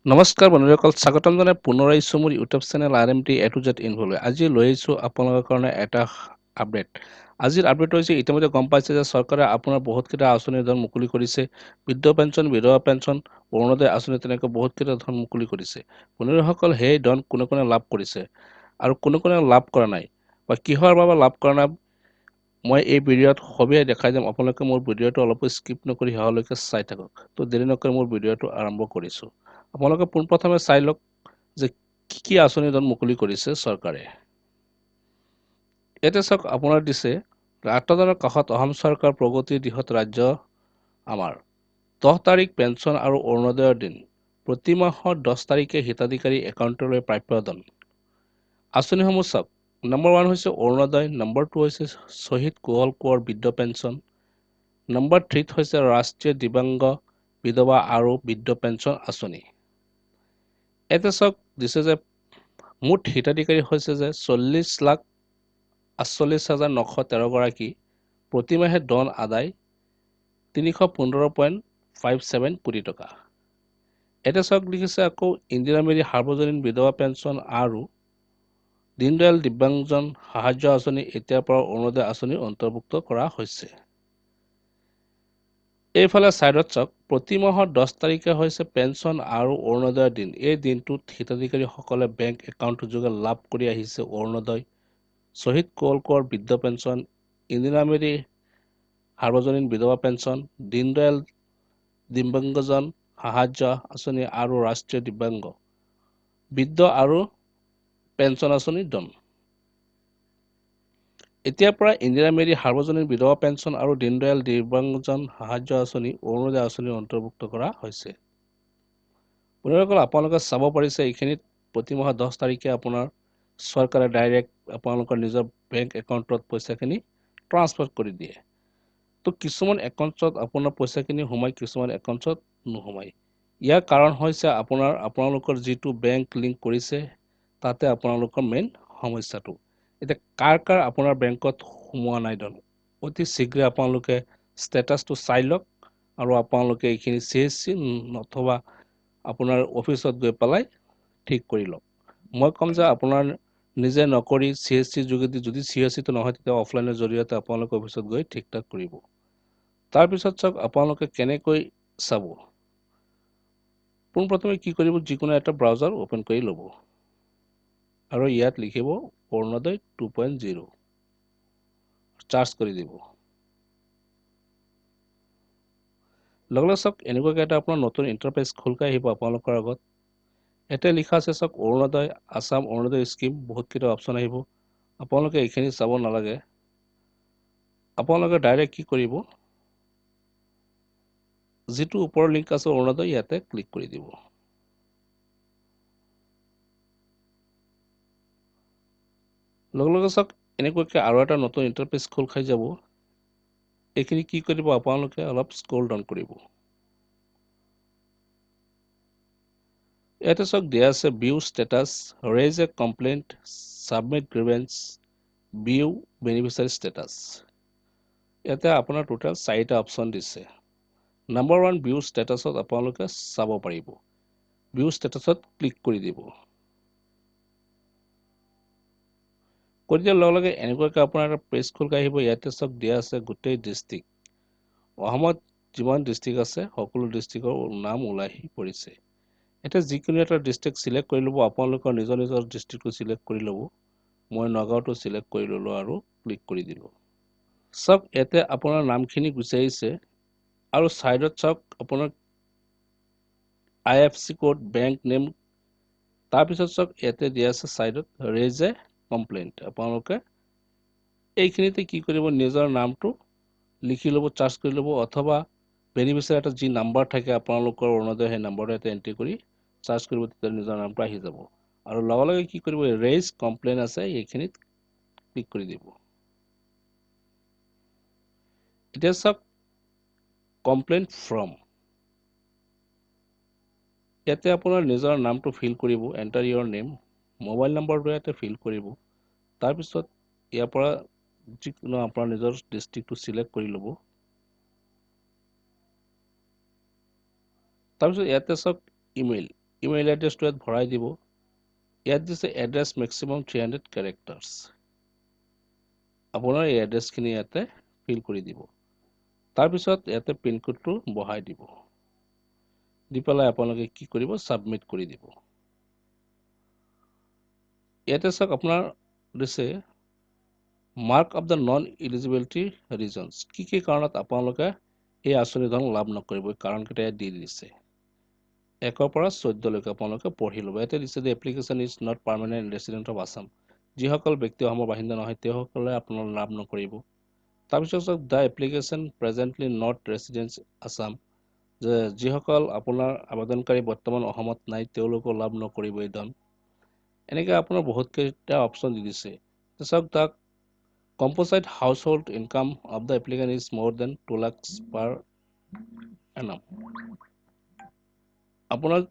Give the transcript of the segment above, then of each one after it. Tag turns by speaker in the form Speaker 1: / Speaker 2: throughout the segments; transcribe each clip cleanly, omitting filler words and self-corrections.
Speaker 1: নমস্কাৰ বন্ধুসকল স্বাগতম জনাই পুনৰ আহিছোঁ মোৰ YouTube channel RMT A to Z ইনফলৈ। আজি লৈ আহিছোঁ আপোনালোকৰ কাৰণে এটা আপডেট। আজিৰ আপডেট হৈছে ইতিমধ্যে গম পাইছে যে চৰকাৰে আপোনাৰ বহুতকেইটা আঁচনিৰ ধন মুকলি কৰিছে। বৃদ্ধ পেঞ্চন, বিধৱা পেঞ্চন, অৰুণোদয় আঁচনি তেনেকৈ বহুতকেইটা ধন মুকলি কৰিছে। বন্ধুসকল সেই ধন কোনে কোনে লাভ কৰিছে আৰু কোনে কোনে লাভ কৰা নাই বা কিহৰ বাবে লাভ কৰা নাই মই এই ভিডিঅ'ত সবিয়াই দেখাই যাম। আপোনালোকে মোৰ ভিডিঅ'টো অলপ স্কিপ নকৰি শেষলৈকে চাই থাকক। তো দেৰি নকৰি মোৰ ভিডিঅ'টো আৰম্ভ কৰিছোঁ। আপোনালোকে পোনপ্ৰথমে চাই লওক যে কি আঁচনি ধন মুকলি কৰিছে চৰকাৰে। ইয়াতে চাওক আপোনাৰ দিছে আঠজনৰ কাষত অসম চৰকাৰ প্ৰগতিৰ দিশত ৰাজ্য আমাৰ 10 তাৰিখ পেঞ্চন আৰু অৰুণোদয়ৰ দিন। প্ৰতি মাহৰ 10 তাৰিখে হিতাধিকাৰী একাউণ্টলৈ প্ৰাপ্য ধন। আঁচনিসমূহ চাওক। নম্বৰ 1 হৈছে অৰুণোদয়, নম্বৰ 2 হৈছে শ্বহীদ কোঁৱৰ কোঁৱৰ বৃদ্ধ পেঞ্চন, নম্বৰ 3 হৈছে ৰাষ্ট্ৰীয় দিব্যাংগ বিধৱা আৰু বৃদ্ধ পেঞ্চন আঁচনি। ইয়াতে চাওক দিছে যে মুঠ হিতাধিকাৰী হৈছে যে 40,48,913 গৰাকী। প্ৰতিমাহে ধন আদায় 315.57 কোটি টকা। এটা চাওক লিখিছে আকৌ ইন্দিৰা মেৰী সাৰ্বজনীন বিধৱা পেঞ্চন আৰু দীনদয়াল দিব্যাংগজন সাহায্য আঁচনি এতিয়াৰ পৰা অৰুণোদয় আঁচনি অন্তৰ্ভুক্ত কৰা হৈছে। এইফালে ছাইডত চাওক প্ৰতি মাহৰ 10 তাৰিখে হৈছে পেঞ্চন আৰু অৰুণোদয়ৰ দিন। এই দিনটোত হিতাধিকাৰীসকলে বেংক একাউণ্ট যোগে লাভ কৰি আহিছে অৰুণোদয়, শ্বহীদ কোঁৱৰ কোঁৱৰ বৃদ্ধ পেঞ্চন, ইন্দিৰা মেৰী সাৰ্বজনীন বিধৱা পেঞ্চন, দীনদয়াল দিব্যাংগজন সাহায্য আঁচনি আৰু ৰাষ্ট্ৰীয় দিব্যাংগ বৃদ্ধ আৰু পেঞ্চন আঁচনিৰ ধন। এতিয়াৰ পৰা ইন্দিৰা মেৰী সাৰ্বজনীন বিধৱা পেঞ্চন আৰু দীনদয়াল দিব্যাংগজন সাহায্য আঁচনি অৰুণোদয় আঁচনি অন্তৰ্ভুক্ত কৰা হৈছে। বন্ধুসকল আপোনালোকে চাব পাৰিছে এইখিনিত প্ৰতি মাহৰ 10 তাৰিখে আপোনাৰ চৰকাৰে ডাইৰেক্ট আপোনালোকৰ নিজৰ বেংক একাউণ্টত পইচাখিনি ট্ৰান্সফাৰ কৰি দিয়ে। তো কিছুমান একাউণ্টত আপোনাৰ পইচাখিনি সোমাই, কিছুমান একাউণ্টত নোসোমায়। ইয়াৰ কাৰণ হৈছে আপোনালোকৰ যিটো বেংক লিংক কৰিছে তাতে আপোনালোকৰ মেইন সমস্যাটো। এতিয়া কাৰ আপোনাৰ বেংকত সোমোৱা নাই ধন, অতি শীঘ্ৰে আপোনালোকে ষ্টেটাছটো চাই লওক আৰু আপোনালোকে এইখিনি CSC অথবা আপোনাৰ অফিচত গৈ পেলাই ঠিক কৰি লওক। মই ক'ম যে আপোনাৰ নিজে নকৰি CSC যোগেদি, যদি CSCটো নহয় তেতিয়া অফলাইনৰ জৰিয়তে আপোনালোকে অফিচত গৈ ঠিক ঠাক কৰিব। তাৰপিছত চাওক আপোনালোকে কেনেকৈ চাব। পোনপ্ৰথমে কি কৰিব, যিকোনো এটা ব্ৰাউজাৰ অ'পেন কৰি ল'ব আৰু ইয়াত লিখিব অৰুণোদয় 2.0, চাৰ্চ কৰি দিব। লগে লগে চাওক এনেকুৱাকৈ এটা আপোনাৰ নতুন ইণ্টাৰফেচ খোল খাই আহিব আপোনালোকৰ আগত। এতিয়া লিখা আছে চাওক অৰুণোদয় আছাম অৰুণোদয় স্কিম, বহুতকেইটা অপশ্যন আহিব। আপোনালোকে এইখিনি চাব নালাগে। আপোনালোকে ডাইৰেক্ট কি কৰিব, যিটো ওপৰৰ লিংক আছে অৰুণোদয় ইয়াতে ক্লিক কৰি দিব। লগে লগে চাওক এনেকুৱাকৈ আৰু এটা নতুন ইণ্টাৰফেচ খোল খাই যাব। এইখিনি কি কৰিব, আপোনালোকে অলপ স্ক্ৰল ডাউন কৰিব। ইয়াতে চাওক দিয়া আছে view status, raise a complaint, submit grievance, view beneficiary status. ইয়াতে আপোনাৰ টোটেল 4টা অপশ্যন দিছে। নম্বৰ 1 ভিউ ষ্টেটাছত আপোনালোকে চাব পাৰিব। ভিউ ষ্টেটাছত ক্লিক কৰি দিব। কৰি দিয়াৰ লগে লগে এনেকুৱাকৈ আপোনাৰ এটা পেজ খোল খাই আহিব। ইয়াতে চাওক দিয়া আছে গোটেই ডিষ্ট্ৰিক্ট, অসমত যিমান ডিষ্ট্ৰিক্ট আছে সকলো ডিষ্ট্ৰিক্টৰ নাম ওলাই আহি পৰিছে। এতিয়া যিকোনো এটা ডিষ্ট্ৰিক্ট চিলেক্ট কৰি ল'ব। আপোনালোকৰ নিজৰ ডিষ্ট্ৰিক্টটো চিলেক্ট কৰি ল'ব। মই নগাঁওটো চিলেক্ট কৰি ল'লোঁ আৰু ক্লিক কৰি দিলোঁ। চাওক ইয়াতে আপোনাৰ নামখিনি গুচি আহিছে আৰু ছাইডত চাওক আপোনাৰ IFSC কোড, বেংক নেম, তাৰপিছত চাওক ইয়াতে দিয়া আছে ছাইডত ৰেইজ এ কমপ্লেইণ্ট। আপোনালোকে এইখিনিতে কি কৰিব, নিজৰ নামটো লিখি ল'ব, চাৰ্চ কৰি ল'ব, অথবা বেনিফিচিয়াৰী এটা যি নাম্বাৰ থাকে আপোনালোকৰ অৰুণোদয়, সেই নাম্বাৰটো ইয়াতে এণ্ট্ৰি কৰি চাৰ্চ কৰিব, তেতিয়া নিজৰ নামটো আহি যাব। আৰু লগে লগে কি কৰিব, ৰেইজ কমপ্লেইন আছে এইখিনিত ক্লিক কৰি দিব। এতিয়া চাওক কমপ্লেইন ফ্ৰম, ইয়াতে আপোনাৰ নিজৰ নামটো ফিল কৰিব, এণ্টাৰ ইয়ৰ নেম, মোবাইল নম্বৰটো ইয়াতে ফিল কৰিব। তাৰপিছত ইয়াৰ পৰা যিকোনো আপোনাৰ নিজৰ ডিষ্ট্ৰিক্টটো চিলেক্ট কৰি ল'ব। তাৰপিছত ইয়াতে চাওক ইমেইল, ইমেইল এড্ৰেছটো ইয়াত ভৰাই দিব। ইয়াত দিছে এড্ৰেছ মেক্সিমাম 300 কেৰেক্টাৰ্ছ। আপোনাৰ এই এড্ৰেছখিনি ইয়াতে ফিল কৰি দিব। তাৰপিছত ইয়াতে পিনক'ডটো বহাই দিব। দি পেলাই আপোনালোকে কি কৰিব, ছাবমিট কৰি দিব। ইয়াতে চাওক আপোনাৰ দিছে mark of the non eligibility reasons. কি কাৰণত আপোনালোকে এই আঁচনি ধন লাভ নকৰিব, কাৰণকেইটা ইয়াত দি দিছে। 1 পৰা 14 লৈকে আপোনালোকে পঢ়ি ল'ব। ইয়াতে দিছে যে application is not permanent resident of Assam. যিসকল ব্যক্তি অসমৰ বাসিন্দা নহয় তেওঁসকলে আপোনালোকে লাভ নকৰিব। তাৰপিছত চাওক the application presently not resident Assam, যে যিসকল আপোনাৰ আবেদনকাৰী বৰ্তমান অসমত নাই তেওঁলোকেও লাভ নকৰিব এই ধন। এনেকৈ আপোনাৰ বহুতকেইটা অপশ্যন দি দিছে। চাওক তাক composite household income of the applicant is more than 2 lakhs per annum. আপোনাৰ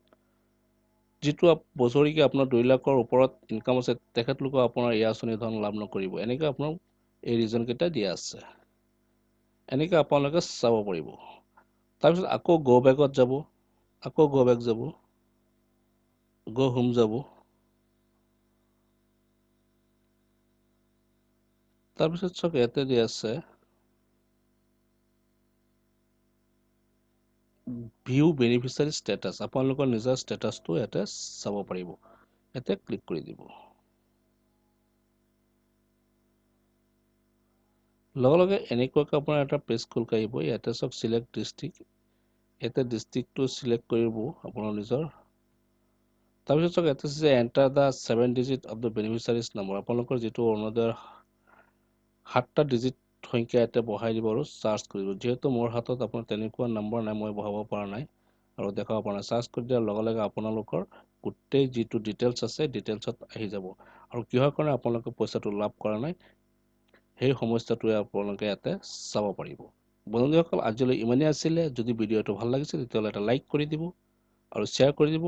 Speaker 1: যিটো বছৰিকে আপোনাৰ 2 লাখৰ ওপৰত ইনকাম আছে তেখেতলোকে আপোনাৰ এই আঁচনি ধন লাভ নকৰিব। এনেকৈ আপোনাৰ এই ৰিজনকেইটা দিয়া আছে। এনেকৈ আপোনালোকে চাব পাৰিব। তাৰপিছত আকৌ গ' বেকত যাব, আকৌ গ' বেক যাব, গ' হোম যাব। তাৰপিছত চাওক ইয়াতে দিয়া আছে ভিউ বেনিফিচিয়াৰী ষ্টেটাছ। আপোনালোকৰ নিজৰ ষ্টেটাছটো ইয়াতে চাব পাৰিব। ইয়াতে ক্লিক কৰি দিব। লগে লগে এনেকুৱাকৈ আপোনাৰ এটা পেজ খোল খাই আহিব। ইয়াতে চাওক চিলেক্ট ডিষ্ট্ৰিক্ট, ইয়াতে ডিষ্ট্ৰিক্টটো চিলেক্ট কৰিব আপোনাৰ নিজৰ। তাৰপিছত চাওক ইয়াতে আছে enter the 7 digit of the beneficiary's number. আপোনালোকৰ যিটো অৰুণোদয়ৰ 7টা ডিজিট সংখ্যা ইয়াতে বহাই দিব আৰু চাৰ্চ কৰিব। যিহেতু মোৰ হাতত আপোনাৰ তেনেকুৱা নম্বৰ নাই, মই বহাব পৰা নাই আৰু দেখাব পৰা নাই। চাৰ্চ কৰি দিয়াৰ লগে লগে আপোনালোকৰ গোটেই যিটো ডিটেইলছ আছে ডিটেইলছত আহি যাব। আৰু কিহৰ কাৰণে আপোনালোকে পইচাটো লাভ কৰা নাই সেই সমস্যাটোৱে আপোনালোকে ইয়াতে চাব পাৰিব। বন্ধুসকল, আজিলৈ ইমানেই আছিলে। যদি ভিডিঅ'টো ভাল লাগিছে তেতিয়াহ'লে এটা লাইক কৰি দিব আৰু শ্বেয়াৰ কৰি দিব।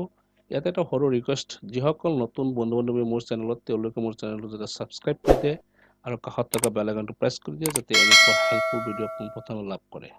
Speaker 1: ইয়াতে এটা সৰু ৰিকুৱেষ্ট, যিসকল নতুন বন্ধু বান্ধৱী মোৰ চেনেলত, তেওঁলোকে মোৰ চেনেলটো যাতে ছাবস্ক্ৰাইব কৰি দিয়ে আৰু কাষত থকা বেল আইকনটো প্ৰেছ কৰি দিয়ে, যাতে এনেকুৱা হেল্পফুল ভিডিঅ' পোনপ্ৰথমে লাভ কৰে।